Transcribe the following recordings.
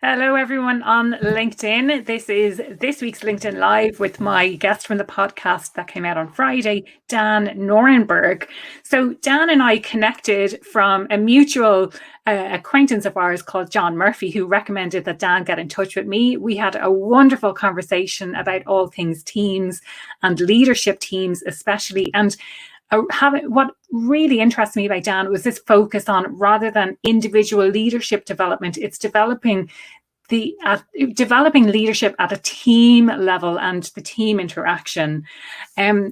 Hello, everyone on LinkedIn. This is this week's LinkedIn Live with my guest from the podcast that came out on Friday, Dan Norenberg. So Dan and I connected from a mutual acquaintance of ours called John Murphy, who recommended that Dan get in touch with me. We had a wonderful conversation about all things teams and leadership teams, especially. And what really interests me about Dan was this focus on, rather than individual leadership development, it's developing leadership at a team level and the team interaction.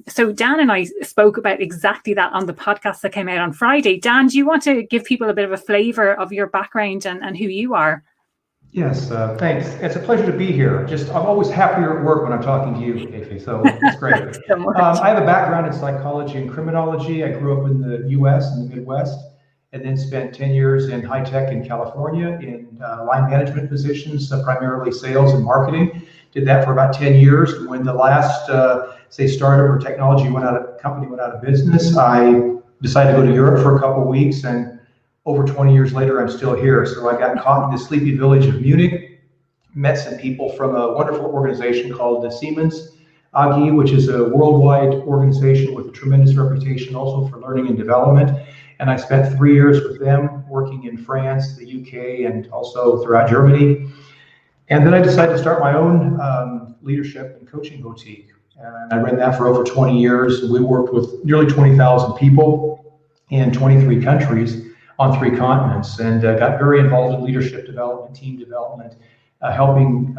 So Dan and I spoke about exactly that on the podcast that came out on Friday. Dan, do you want to give people a bit of a flavor of your background and who you are? Yes, thanks. It's a pleasure to be here. I'm always happier at work when I'm talking to you, Aoife, so it's great. I have a background in psychology and criminology. I grew up in the US and the Midwest, and then spent 10 years in high tech in California in line management positions, primarily sales and marketing. Did that for about 10 years. When the last, startup or technology company went out of business, I decided to go to Europe for a couple of weeks, and over 20 years later, I'm still here. So I got caught in the sleepy village of Munich, met some people from a wonderful organization called the Siemens AG, which is a worldwide organization with a tremendous reputation also for learning and development. And I spent 3 years with them working in France, the UK, and also throughout Germany. And then I decided to start my own leadership and coaching boutique. And I ran that for over 20 years. We worked with nearly 20,000 people in 23 countries on 3 continents, and got very involved in leadership development, team development, helping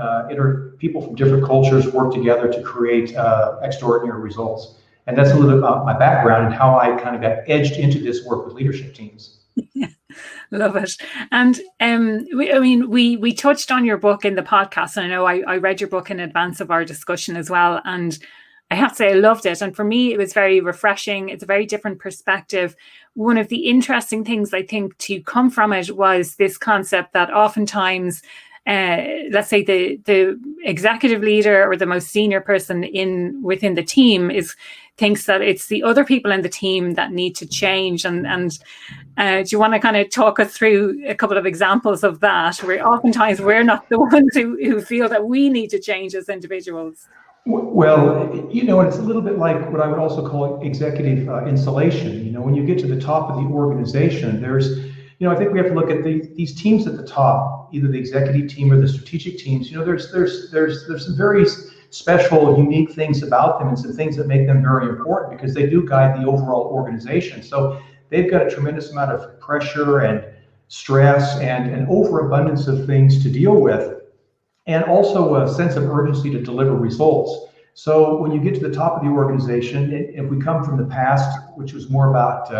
people from different cultures work together to create extraordinary results. And that's a little bit about my background and how I kind of got edged into this work with leadership teams. Yeah, love it. And we touched on your book in the podcast. And I know I read your book in advance of our discussion as well. And I have to say, I loved it. And for me, it was very refreshing. It's a very different perspective. One of the interesting things I think to come from it was this concept that oftentimes, let's say the executive leader or the most senior person within the team thinks that it's the other people in the team that need to change. And do you want to kind of talk us through a couple of examples of that, where oftentimes we're not the ones who feel that we need to change as individuals? Well, it's a little bit like what I would also call executive insulation. When you get to the top of the organization, I think we have to look at these teams at the top, either the executive team or the strategic teams. There's some very special, unique things about them and some things that make them very important because they do guide the overall organization. So they've got a tremendous amount of pressure and stress and an overabundance of things to deal with, and also a sense of urgency to deliver results. So when you get to the top of the organization, if we come from the past, which was more about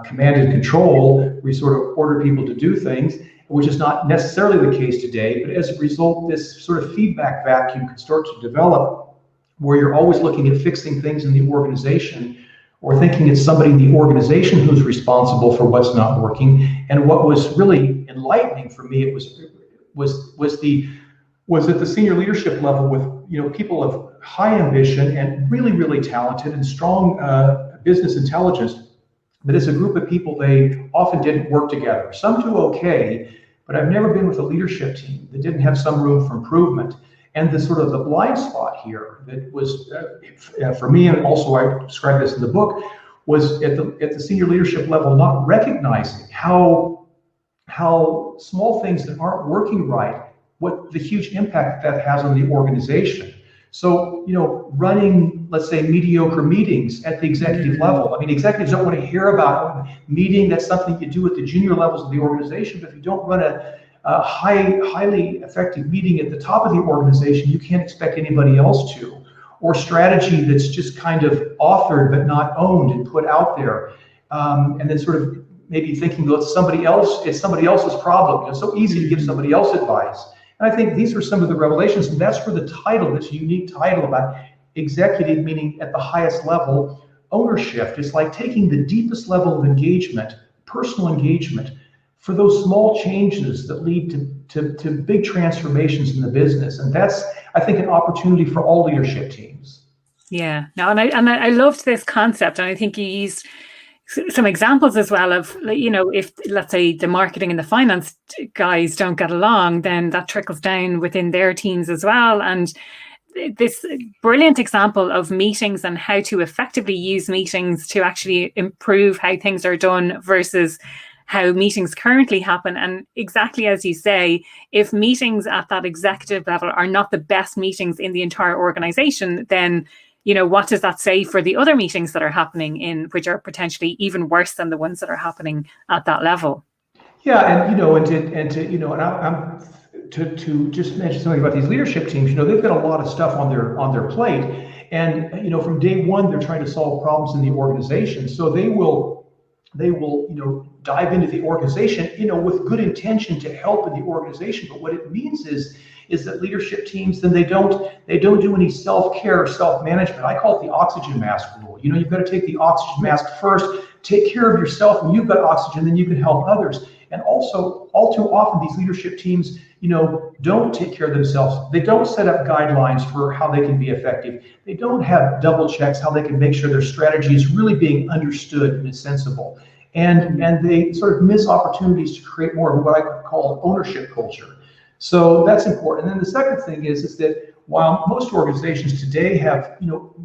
command and control, we sort of order people to do things, which is not necessarily the case today. But as a result, this sort of feedback vacuum can start to develop, where you're always looking at fixing things in the organization, or thinking it's somebody in the organization who's responsible for what's not working. And what was really enlightening for me, was at the senior leadership level with people of high ambition and really, really talented and strong business intelligence. But as a group of people, they often didn't work together. Some do okay, but I've never been with a leadership team that didn't have some room for improvement. And the blind spot here that was for me, and also I describe this in the book, was at the senior leadership level not recognizing how small things that aren't working right, what the huge impact that has on the organization. So, running, let's say, mediocre meetings at the executive level. I mean, executives don't want to hear about a meeting. That's something you do at the junior levels of the organization. But if you don't run a highly effective meeting at the top of the organization, you can't expect anybody else to. Or strategy that's just kind of authored but not owned and put out there. And then sort of maybe thinking, well, it's somebody else's problem. It's so easy to give somebody else advice. And I think these are some of the revelations, and that's where the title, this unique title about executive, meaning at the highest level, ownership. It's like taking the deepest level of engagement, personal engagement, for those small changes that lead to big transformations in the business. And that's, I think, an opportunity for all leadership teams. Yeah, no, and I loved this concept, and I think you used some examples as well of, if let's say the marketing and the finance guys don't get along, then that trickles down within their teams as well. And this brilliant example of meetings and how to effectively use meetings to actually improve how things are done versus how meetings currently happen. And exactly as you say, if meetings at that executive level are not the best meetings in the entire organization, then what does that say for the other meetings that are happening which are potentially even worse than the ones that are happening at that level? Yeah, and to just mention something about these leadership teams, they've got a lot of stuff on their plate, and from day one they're trying to solve problems in the organization. So they will dive into the organization, with good intention to help in the organization. But what it means is that leadership teams, then they don't do any self-care or self-management. I call it the oxygen mask rule. You've got to take the oxygen mask first, take care of yourself. When you've got oxygen, then you can help others. And also, all too often, these leadership teams, don't take care of themselves. They don't set up guidelines for how they can be effective. They don't have double checks how they can make sure their strategy is really being understood and is sensible. And they sort of miss opportunities to create more of what I call ownership culture. So that's important. And then the second thing is that while most organizations today have,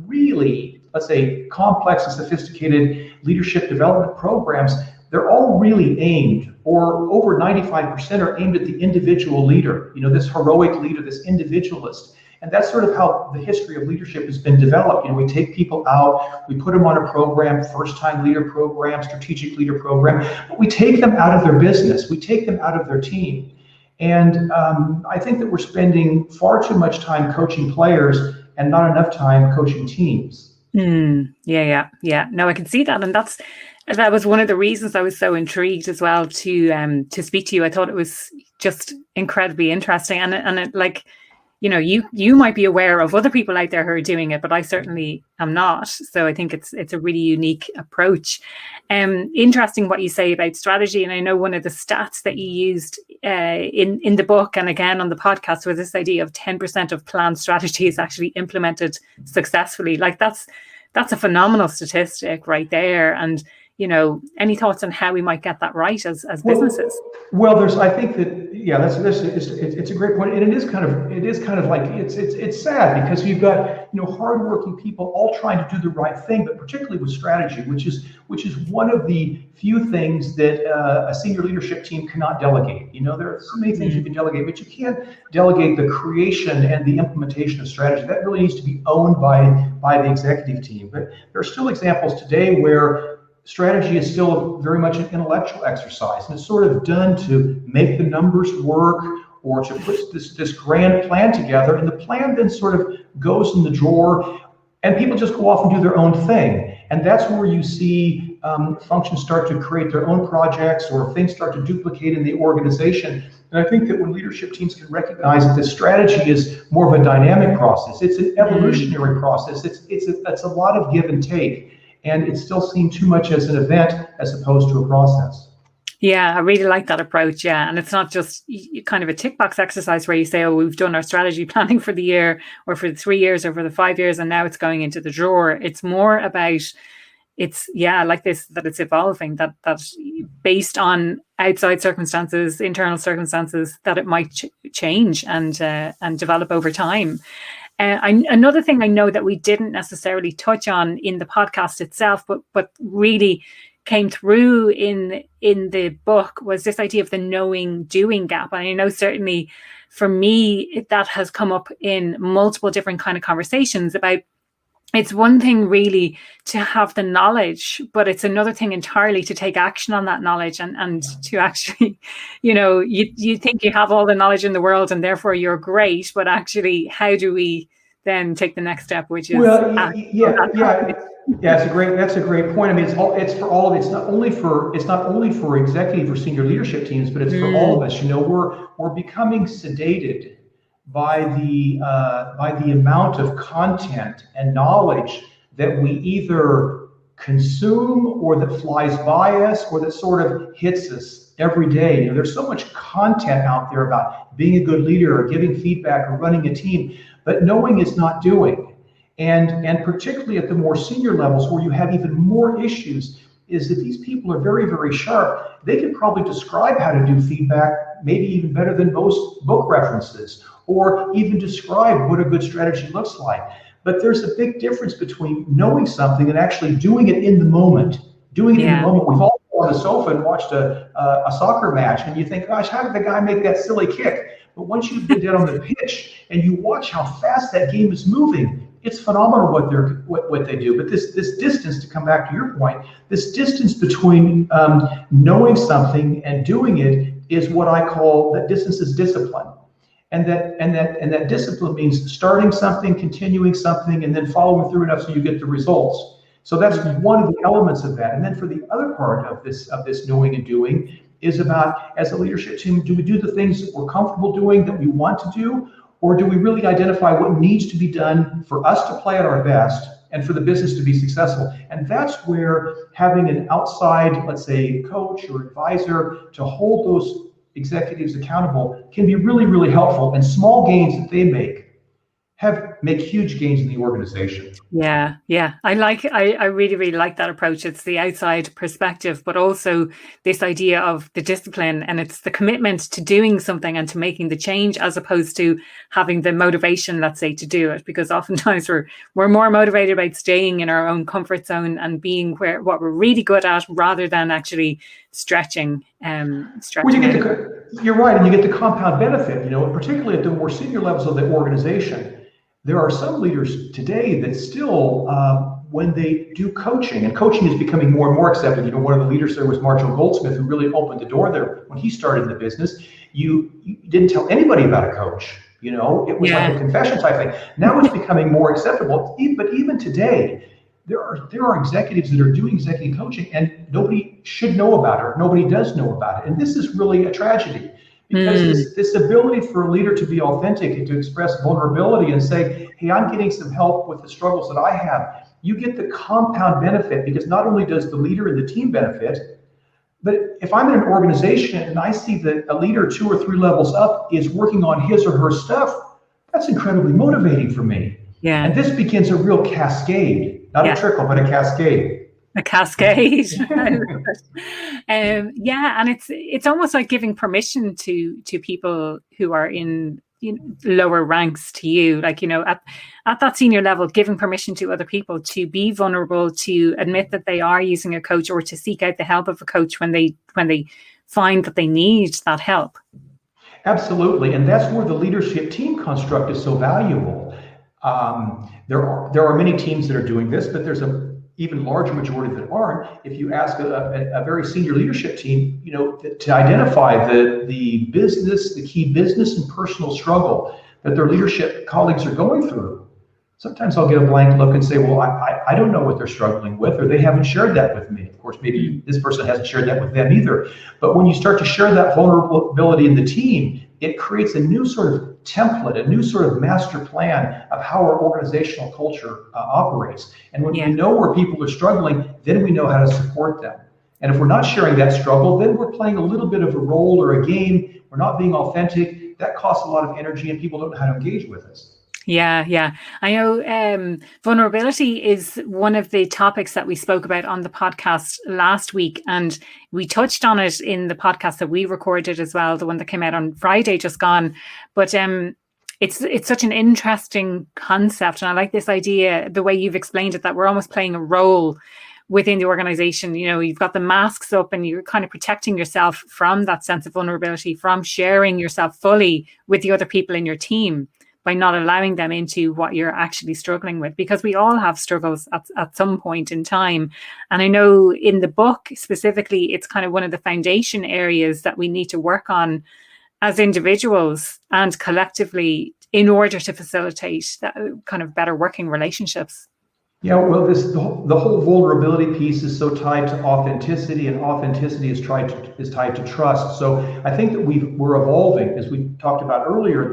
really, let's say, complex and sophisticated leadership development programs, they're all really aimed, or over 95% are aimed at the individual leader, this heroic leader, this individualist. And that's sort of how the history of leadership has been developed. We take people out, we put them on a program, first-time leader program, strategic leader program, but we take them out of their business, we take them out of their team. And I think that we're spending far too much time coaching players and not enough time coaching teams. Yeah. No, I can see that. And that was one of the reasons I was so intrigued as well to speak to you. I thought it was just incredibly interesting. And it, like, you might be aware of other people out there who are doing it, but I certainly am not. So I think it's a really unique approach. Interesting what you say about strategy. And I know one of the stats that you used in the book and again on the podcast was this idea of 10% of planned strategy is actually implemented successfully. Like that's a phenomenal statistic right there. And any thoughts on how we might get that right as businesses? Well, I think that, it's a great point, and it is kind of like it's sad because you've got hardworking people all trying to do the right thing, but particularly with strategy, which is one of the few things that a senior leadership team cannot delegate. There are so many things you can delegate, but you can't delegate the creation and the implementation of strategy. That really needs to be owned by the executive team. But there are still examples today where strategy is still very much an intellectual exercise, and it's sort of done to make the numbers work or to put this grand plan together, and the plan then sort of goes in the drawer and people just go off and do their own thing. And that's where you see functions start to create their own projects or things start to duplicate in the organization. And I think that when leadership teams can recognize that this strategy is more of a dynamic process, it's an evolutionary process, it's a lot of give and take. And it's still seen too much as an event as opposed to a process. Yeah, I really like that approach. Yeah. And it's not just kind of a tick box exercise where you say, oh, we've done our strategy planning for the year or for the 3 years or for the 5 years, and now it's going into the drawer. It's more about like this, that it's evolving, that based on outside circumstances, internal circumstances, that it might change and develop over time. Another thing I know that we didn't necessarily touch on in the podcast itself, but really came through in the book was this idea of the knowing doing gap. And I know certainly for me, that has come up in multiple different kind of conversations about, it's one thing really to have the knowledge, but it's another thing entirely to take action on that knowledge and to actually, you think you have all the knowledge in the world and therefore you're great, but actually how do we then take the next step, which is that's a great point. I mean, it's for all of it. It's not only for executive or senior leadership teams, but it's for all of us. We're becoming sedated by the amount of content and knowledge that we either consume or that flies by us or that sort of hits us every day. There's so much content out there about being a good leader or giving feedback or running a team, but knowing is not doing. And particularly at the more senior levels where you have even more issues, is that these people are very, very sharp. They can probably describe how to do feedback maybe even better than most book references, or even describe what a good strategy looks like. But there's a big difference between knowing something and actually doing it in the moment. Doing it in the moment. We've all been on the sofa and watched a soccer match, and you think, gosh, how did the guy make that silly kick? But once you've been down on the pitch and you watch how fast that game is moving, it's phenomenal what they do. But this distance, to come back to your point, this distance between knowing something and doing it is what I call, that distance is discipline. And that discipline means starting something, continuing something, and then following through enough so you get the results. So that's one of the elements of that. And then for the other part of this knowing and doing is about, as a leadership team, do we do the things that we're comfortable doing, that we want to do, or do we really identify what needs to be done for us to play at our best and for the business to be successful? And that's where having an outside, let's say, coach or advisor to hold those executives accountable can be really, really helpful. And small gains that they make huge gains in the organization. Yeah. I really, really like that approach. It's the outside perspective, but also this idea of the discipline, and it's the commitment to doing something and to making the change, as opposed to having the motivation, let's say, to do it. Because oftentimes we're more motivated about staying in our own comfort zone and being what we're really good at, rather than actually stretching. You're right, and you get the compound benefit. Particularly at the more senior levels of the organization. There are some leaders today that still, when they do coaching, and coaching is becoming more and more accepted. One of the leaders there was Marshall Goldsmith, who really opened the door there when he started in the business. You didn't tell anybody about a coach. It was like a confession type thing. Now it's becoming more acceptable. But even today, there are executives that are doing executive coaching, and nobody should know about it, or nobody does know about it. And this is really a tragedy. Because this ability for a leader to be authentic and to express vulnerability and say, hey, I'm getting some help with the struggles that I have, you get the compound benefit, because not only does the leader and the team benefit, but if I'm in an organization and I see that a leader 2 or 3 levels up is working on his or her stuff, that's incredibly motivating for me. Yeah. And this begins a real cascade, not a trickle, but a cascade. A cascade. And it's almost like giving permission to people who are in lower ranks to you, like at that senior level, giving permission to other people to be vulnerable, to admit that they are using a coach, or to seek out the help of a coach when they find that they need that help. Absolutely, and that's where the leadership team construct is so valuable. There are many teams that are doing this, but there's a even larger majority that aren't. If you ask a very senior leadership team, to identify the key business and personal struggle that their leadership colleagues are going through, sometimes I'll get a blank look and say, well, I don't know what they're struggling with, or they haven't shared that with me. Of course, maybe this person hasn't shared that with them either. But when you start to share that vulnerability in the team, it creates a new sort of template, a new sort of master plan of how our organizational culture operates. And when we know where people are struggling, then we know how to support them. And if we're not sharing that struggle, then we're playing a little bit of a role or a game. We're not being authentic. That costs a lot of energy, and people don't know how to engage with us. Yeah. I know vulnerability is one of the topics that we spoke about on the podcast last week, and we touched on it in the podcast that we recorded as well, the one that came out on Friday just gone. But it's such an interesting concept, and I like this idea, the way you've explained it, that we're almost playing a role within the organization. You've got the masks up, and you're kind of protecting yourself from that sense of vulnerability, from sharing yourself fully with the other people in your team, by not allowing them into what you're actually struggling with, because we all have struggles at some point in time. And I know in the book specifically, it's kind of one of the foundation areas that we need to work on as individuals and collectively in order to facilitate that kind of better working relationships. Yeah, well, the whole vulnerability piece is so tied to authenticity, and authenticity is tied to trust. So I think that we're evolving, as we talked about earlier.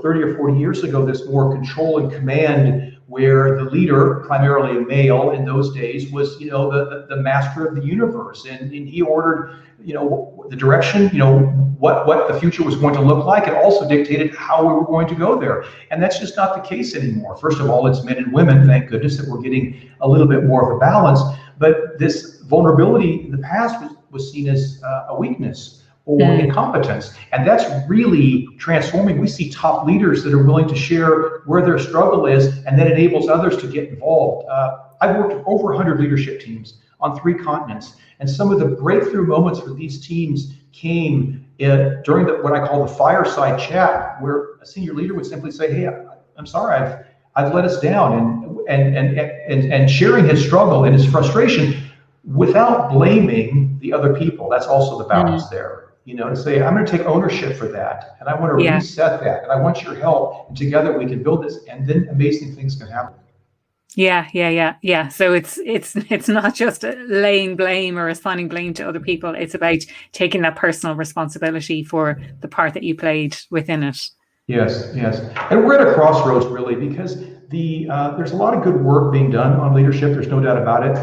30 or 40 years ago, this more control and command, where the leader, primarily a male in those days, was the master of the universe, and he ordered the direction, what the future was going to look like, and also dictated how we were going to go there. And that's just not the case anymore. First of all, it's men and women. Thank goodness that we're getting a little bit more of a balance. But this vulnerability in the past was seen as a weakness or incompetence. And that's really transforming. We see top leaders that are willing to share where their struggle is, and that enables others to get involved. I've worked with over 100 leadership teams on 3 continents, and some of the breakthrough moments for these teams came during what I call the fireside chat, where a senior leader would simply say, "Hey, I'm sorry, I've let us down," and sharing his struggle and his frustration without blaming the other people. That's also the balance there. To say, I'm going to take ownership for that, and I want to reset that, and I want your help, and together we can build this, and then amazing things can happen. Yeah. So it's not just laying blame or assigning blame to other people. It's about taking that personal responsibility for the part that you played within it. Yes. And we're at a crossroads, really, because there's a lot of good work being done on leadership. There's no doubt about it.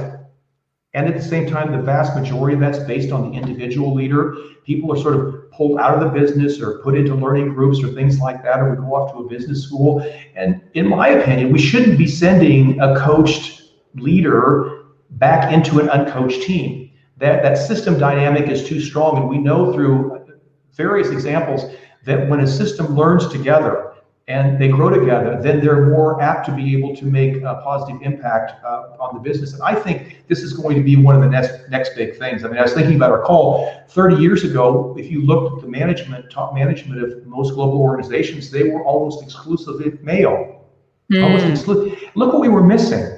And at the same time, the vast majority of that's based on the individual leader. People are sort of pulled out of the business or put into learning groups or things like that, or we go off to a business school. And in my opinion, we shouldn't be sending a coached leader back into an uncoached team. That system dynamic is too strong. And we know through various examples that when a system learns together and they grow together, then they're more apt to be able to make a positive impact on the business. And I think this is going to be one of the next big things. I mean, I was thinking about our call 30 years ago. If you looked at the top management of most global organizations, they were almost exclusively male. Almost exclusive. Look what we were missing.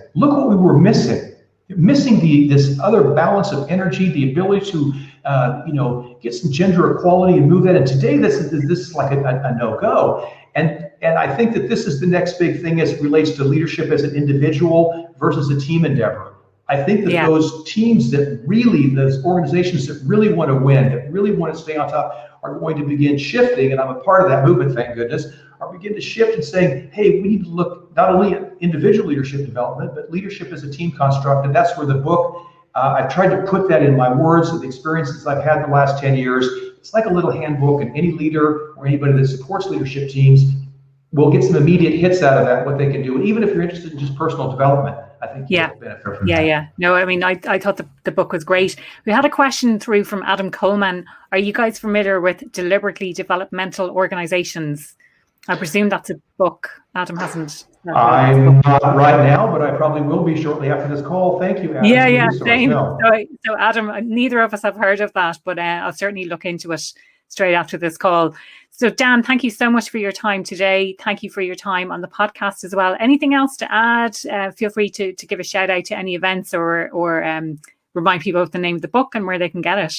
Missing this other balance of energy, the ability to get some gender equality and move that. And today, this is like a no-go. And I think that this is the next big thing as it relates to leadership as an individual versus a team endeavor. I think that those teams those organizations that really want to win, that really want to stay on top, are going to begin shifting, and I'm a part of that movement, thank goodness, are begin to shift and saying, hey, we need to look not only at individual leadership development, but leadership as a team construct. And that's where the book, I've tried to put that in my words of the experiences I've had in the last 10 years. It's like a little handbook, and any leader or anybody that supports leadership teams will get some immediate hits out of that, what they can do. And even if you're interested in just personal development, I think you'll benefit from that. Yeah. No, I mean, I thought the book was great. We had a question through from Adam Coleman. Are you guys familiar with deliberately developmental organizations? I presume that's a book. Adam hasn't. I'm not right now, but I probably will be shortly after this call. Thank you, Adam. Yeah, same. No. So Adam, neither of us have heard of that, but I'll certainly look into it straight after this call. So Dan, thank you so much for your time today. Thank you for your time on the podcast as well. Anything else to add? Feel free to give a shout out to any events or remind people of the name of the book and where they can get it.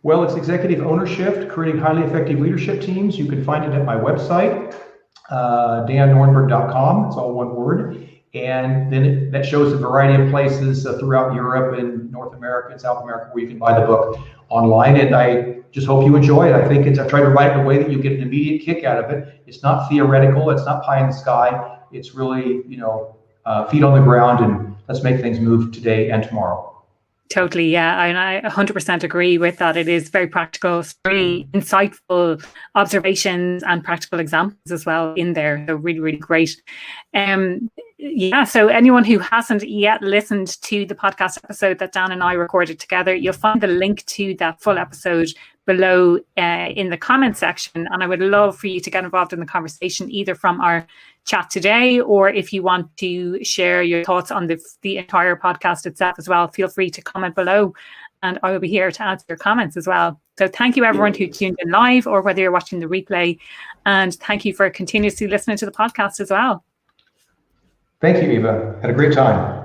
Well, it's Executive Ownershift, Creating Highly Effective Leadership Teams. You can find it at my website, dannorenberg.com. It's all one word. And then that shows a variety of places throughout Europe and North America and South America where you can buy the book online. And I just hope you enjoy it. I think I've tried to write it in a way that you get an immediate kick out of it. It's not theoretical. It's not pie in the sky. It's really, feet on the ground, and let's make things move today and tomorrow. Totally, yeah. And I 100% agree with that. It is very practical, very insightful observations and practical examples as well in there. So really, really great. So anyone who hasn't yet listened to the podcast episode that Dan and I recorded together, you'll find the link to that full episode below in the comment section. And I would love for you to get involved in the conversation, either from our chat today, or if you want to share your thoughts on the entire podcast itself as well, feel free to comment below, and I will be here to answer your comments as well. So thank you everyone who tuned in live or whether you're watching the replay, and thank you for continuously listening to the podcast as well. Thank you, Eva. Had a great time.